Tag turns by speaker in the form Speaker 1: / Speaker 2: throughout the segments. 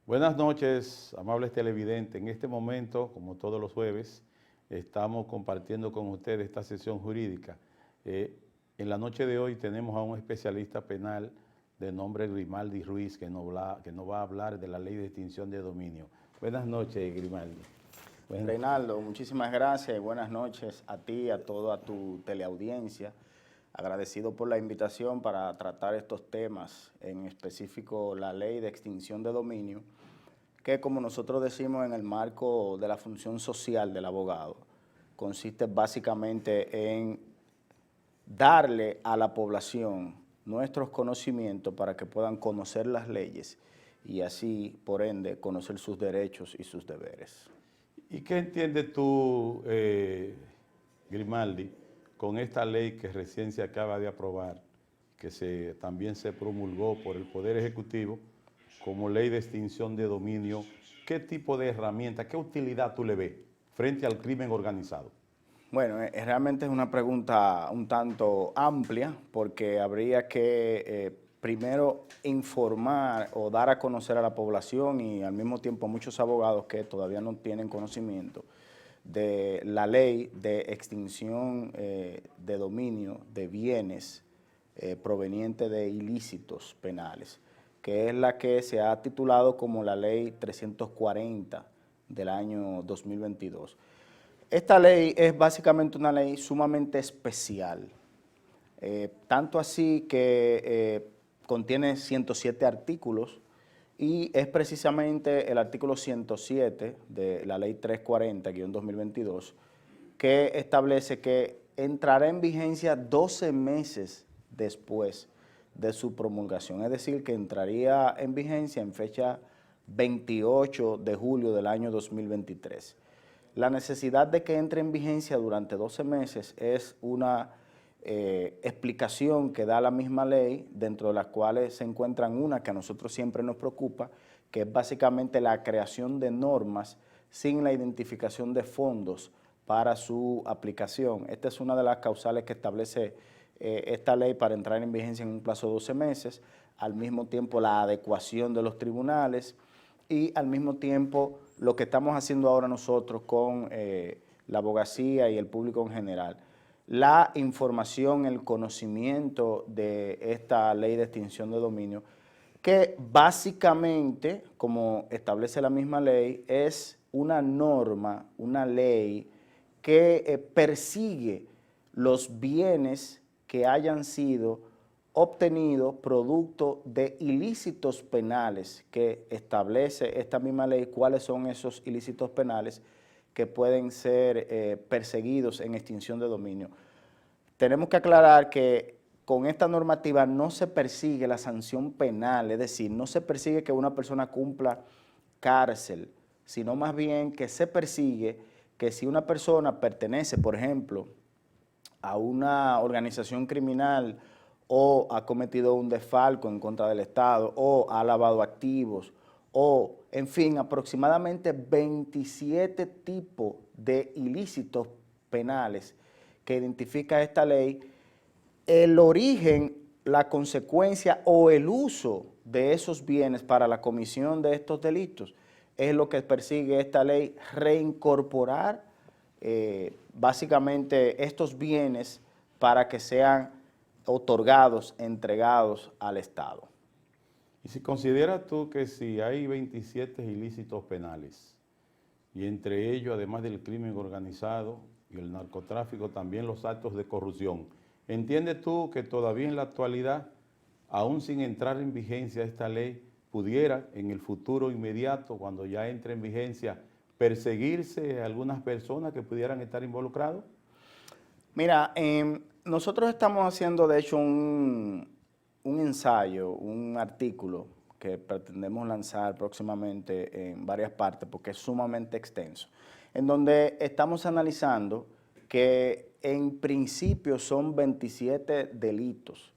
Speaker 1: Buenas noches, amables televidentes. En este momento, como todos los jueves, estamos compartiendo con ustedes esta sesión jurídica. En la noche de hoy tenemos a un especialista penal de nombre Grimaldi Ruiz que nos va a hablar de la ley de extinción de dominio. Buenas noches, Grimaldi.
Speaker 2: Reinaldo, muchísimas gracias y buenas noches a ti, a toda tu teleaudiencia. Agradecido por la invitación para tratar estos temas, en específico la ley de extinción de dominio, que como nosotros decimos en el marco de la función social del abogado, consiste básicamente en darle a la población nuestros conocimientos para que puedan conocer las leyes y así, por ende, conocer sus derechos y sus deberes.
Speaker 1: ¿Y qué entiendes tú, Grimaldi, con esta ley que recién se acaba de aprobar, que también se promulgó por el Poder Ejecutivo como ley de extinción de dominio? ¿Qué tipo de herramienta, qué utilidad tú le ves frente al crimen organizado?
Speaker 2: Bueno, realmente es una pregunta un tanto amplia porque habría que primero informar o dar a conocer a la población y al mismo tiempo a muchos abogados que todavía no tienen conocimiento de la ley de extinción de dominio de bienes provenientes de ilícitos penales, que es la que se ha titulado como la Ley 340 del año 2022. Esta ley es básicamente una ley sumamente especial, tanto así que contiene 107 artículos y es precisamente el artículo 107 de la ley 340-2022 que establece que entrará en vigencia 12 meses después de su promulgación, es decir, que entraría en vigencia en fecha 28 de julio del año 2023. La necesidad de que entre en vigencia durante 12 meses es una explicación que da la misma ley, dentro de las cuales se encuentran una que a nosotros siempre nos preocupa, que es básicamente la creación de normas sin la identificación de fondos para su aplicación. Esta es una de las causales que establece esta ley para entrar en vigencia en un plazo de 12 meses, al mismo tiempo la adecuación de los tribunales y al mismo tiempo lo que estamos haciendo ahora nosotros con la abogacía y el público en general, la información, el conocimiento de esta ley de extinción de dominio, que básicamente, como establece la misma ley, es una norma, una ley que persigue los bienes que hayan sido obtenidos producto de ilícitos penales, que establece esta misma ley cuáles son esos ilícitos penales que pueden ser perseguidos en extinción de dominio. Tenemos que aclarar que con esta normativa no se persigue la sanción penal, es decir, no se persigue que una persona cumpla cárcel, sino más bien que se persigue que si una persona pertenece, por ejemplo, a una organización criminal o ha cometido un desfalco en contra del Estado o ha lavado activos o, en fin, aproximadamente 27 tipos de ilícitos penales que identifica esta ley, el origen, la consecuencia o el uso de esos bienes para la comisión de estos delitos es lo que persigue esta ley, reincorporar básicamente estos bienes para que sean otorgados, entregados al Estado.
Speaker 1: Y si consideras tú que si hay 27 ilícitos penales, y entre ellos, además del crimen organizado y el narcotráfico, también los actos de corrupción, ¿entiendes tú que todavía en la actualidad, aún sin entrar en vigencia esta ley, pudiera en el futuro inmediato, cuando ya entre en vigencia, perseguirse a algunas personas que pudieran estar involucrados?
Speaker 2: Mira, nosotros estamos haciendo de hecho un ensayo, un artículo que pretendemos lanzar próximamente en varias partes porque es sumamente extenso, en donde estamos analizando que en principio son 27 delitos,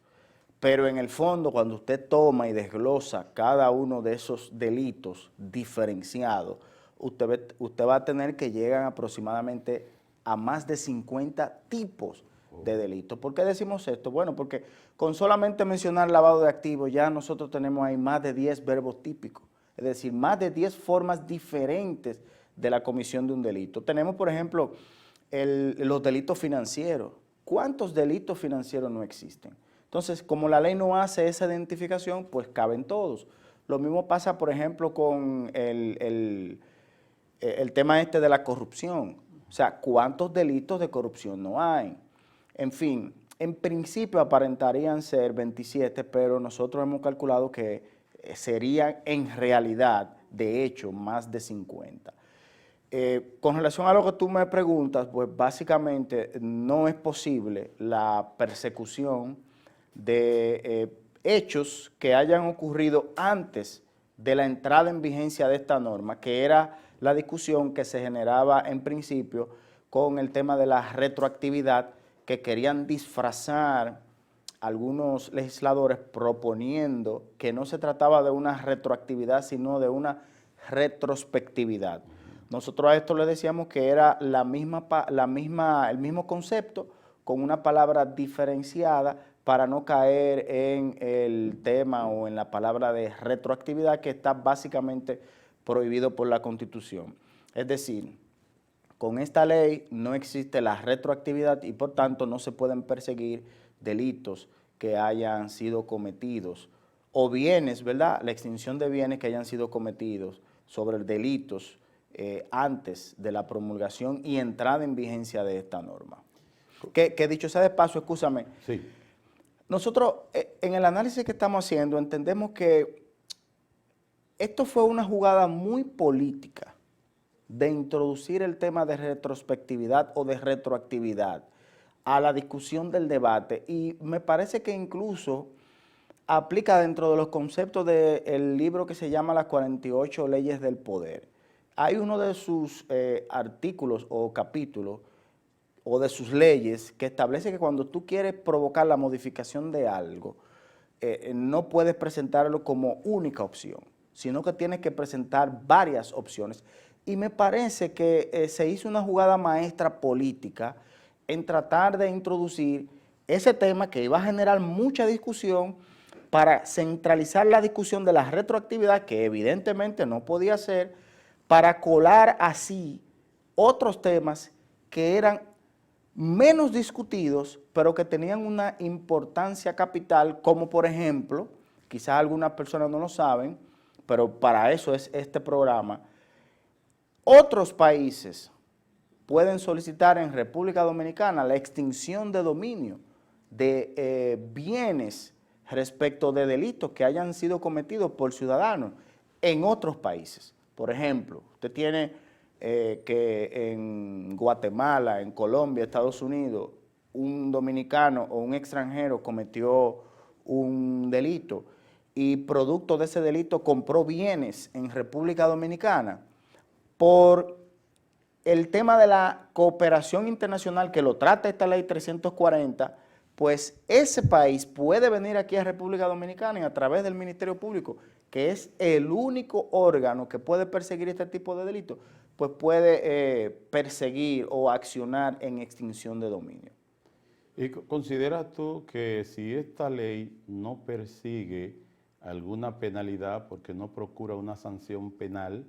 Speaker 2: pero en el fondo cuando usted toma y desglosa cada uno de esos delitos diferenciados, usted va a tener que llegan aproximadamente a más de 50 tipos de delitos. ¿Por qué decimos esto? Bueno, porque con solamente mencionar lavado de activos ya nosotros tenemos ahí más de 10 verbos típicos. es decir, más de 10 formas diferentes de la comisión de un delito. Tenemos, por ejemplo, los delitos financieros. ¿Cuántos delitos financieros no existen? Entonces, como la ley no hace esa identificación, pues caben todos. Lo mismo pasa, por ejemplo, con el tema este de la corrupción. O sea, ¿cuántos delitos de corrupción no hay? En fin, en principio aparentarían ser 27, pero nosotros hemos calculado que serían en realidad, de hecho, más de 50. Con relación a lo que tú me preguntas, pues básicamente no es posible la persecución de hechos que hayan ocurrido antes de la entrada en vigencia de esta norma, que era la discusión que se generaba en principio con el tema de la retroactividad, que querían disfrazar algunos legisladores proponiendo que no se trataba de una retroactividad, sino de una retrospectividad. Nosotros a esto le decíamos que era el mismo concepto con una palabra diferenciada para no caer en el tema o en la palabra de retroactividad, que está básicamente prohibido por la Constitución. Es decir, con esta ley no existe la retroactividad y por tanto no se pueden perseguir delitos que hayan sido cometidos o bienes, ¿verdad? La extinción de bienes que hayan sido cometidos sobre delitos antes de la promulgación y entrada en vigencia de esta norma. Que dicho sea de paso, escúchame,
Speaker 1: Sí.
Speaker 2: Nosotros en el análisis que estamos haciendo entendemos que esto fue una jugada muy política de introducir el tema de retrospectividad o de retroactividad a la discusión del debate, y me parece que incluso aplica dentro de los conceptos del libro que se llama Las 48 Leyes del Poder. Hay uno de sus artículos o capítulos o de sus leyes que establece que cuando tú quieres provocar la modificación de algo, no puedes presentarlo como única opción, sino que tienes que presentar varias opciones. Y me parece que se hizo una jugada maestra política en tratar de introducir ese tema que iba a generar mucha discusión para centralizar la discusión de la retroactividad, que evidentemente no podía ser, para colar así otros temas que eran menos discutidos, pero que tenían una importancia capital, como por ejemplo, quizás algunas personas no lo saben, pero para eso es este programa, otros países pueden solicitar en República Dominicana la extinción de dominio de bienes respecto de delitos que hayan sido cometidos por ciudadanos en otros países. Por ejemplo, usted tiene que en Guatemala, en Colombia, Estados Unidos, un dominicano o un extranjero cometió un delito y producto de ese delito compró bienes en República Dominicana. Por el tema de la cooperación internacional que lo trata esta ley 340, pues ese país puede venir aquí a República Dominicana y a través del Ministerio Público, que es el único órgano que puede perseguir este tipo de delitos, pues puede perseguir o accionar en extinción de dominio.
Speaker 1: ¿Y consideras tú que si esta ley no persigue alguna penalidad porque no procura una sanción penal,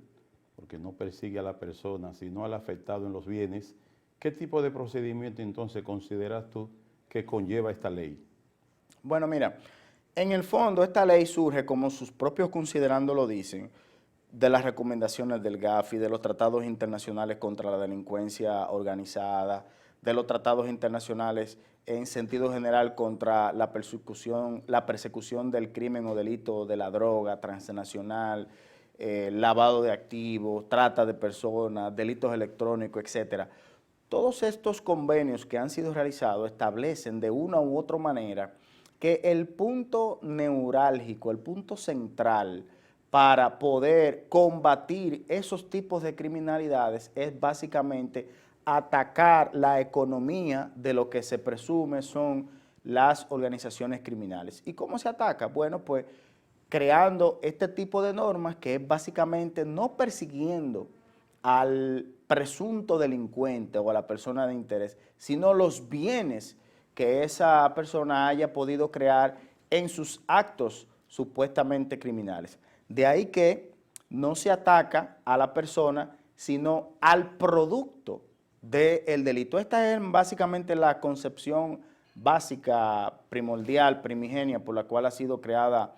Speaker 1: porque no persigue a la persona, sino al afectado en los bienes, qué tipo de procedimiento entonces consideras tú que conlleva esta ley?
Speaker 2: Bueno, mira, en el fondo esta ley surge, como sus propios considerandos lo dicen, de las recomendaciones del GAFI, de los tratados internacionales contra la delincuencia organizada, de los tratados internacionales en sentido general contra la persecución del crimen o delito de la droga transnacional, lavado de activos, trata de personas, delitos electrónicos, etcétera. Todos estos convenios que han sido realizados establecen de una u otra manera que el punto neurálgico, el punto central para poder combatir esos tipos de criminalidades es básicamente atacar la economía de lo que se presume son las organizaciones criminales. ¿Y cómo se ataca? Bueno, pues creando este tipo de normas que es básicamente no persiguiendo al presunto delincuente o a la persona de interés, sino los bienes que esa persona haya podido crear en sus actos supuestamente criminales. De ahí que no se ataca a la persona, sino al producto del delito. Esta es básicamente la concepción básica, primordial, primigenia, por la cual ha sido creada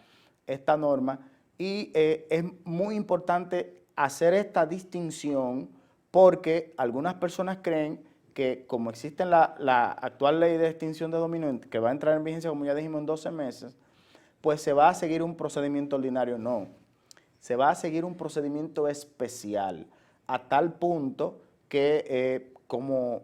Speaker 2: esta norma, y es muy importante hacer esta distinción porque algunas personas creen que como existe la actual ley de extinción de dominio, que va a entrar en vigencia, como ya dijimos, en 12 meses, pues se va a seguir un procedimiento ordinario. No, se va a seguir un procedimiento especial, a tal punto que como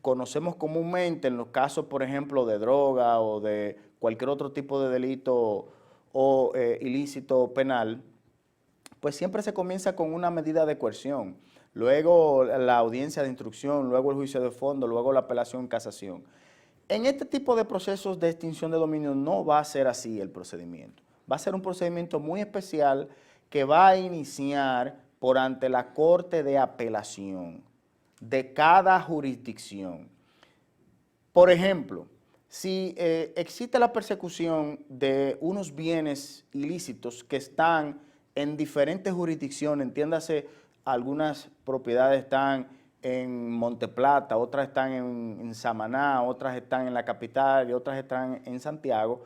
Speaker 2: conocemos comúnmente en los casos, por ejemplo, de droga o de cualquier otro tipo de delito o ilícito penal, pues siempre se comienza con una medida de coerción, luego la audiencia de instrucción, luego el juicio de fondo, luego la apelación en casación. En este tipo de procesos de extinción de dominio no va a ser así el procedimiento. Va a ser un procedimiento muy especial que va a iniciar por ante la Corte de Apelación de cada jurisdicción. Por ejemplo, si existe la persecución de unos bienes ilícitos que están en diferentes jurisdicciones, entiéndase, algunas propiedades están en Monteplata, otras están en Samaná, otras están en la capital y otras están en Santiago,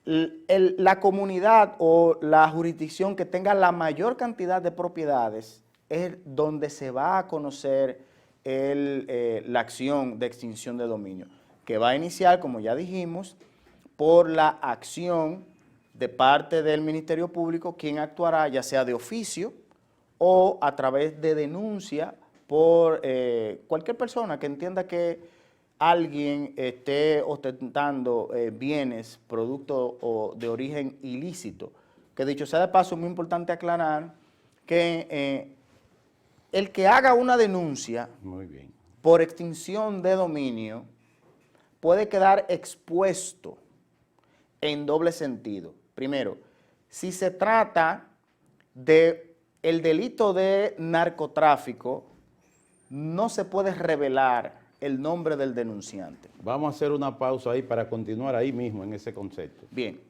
Speaker 2: la comunidad o la jurisdicción que tenga la mayor cantidad de propiedades es donde se va a conocer la acción de extinción de dominio, que va a iniciar, como ya dijimos, por la acción de parte del Ministerio Público, quien actuará ya sea de oficio o a través de denuncia por cualquier persona que entienda que alguien esté ostentando bienes, productos de origen ilícito. Que dicho sea de paso, es muy importante aclarar que el que haga una denuncia por extinción de dominio puede quedar expuesto en doble sentido. Primero, si se trata de el delito de narcotráfico, no se puede revelar el nombre del denunciante.
Speaker 1: Vamos a hacer una pausa ahí para continuar ahí mismo en ese concepto.
Speaker 2: Bien.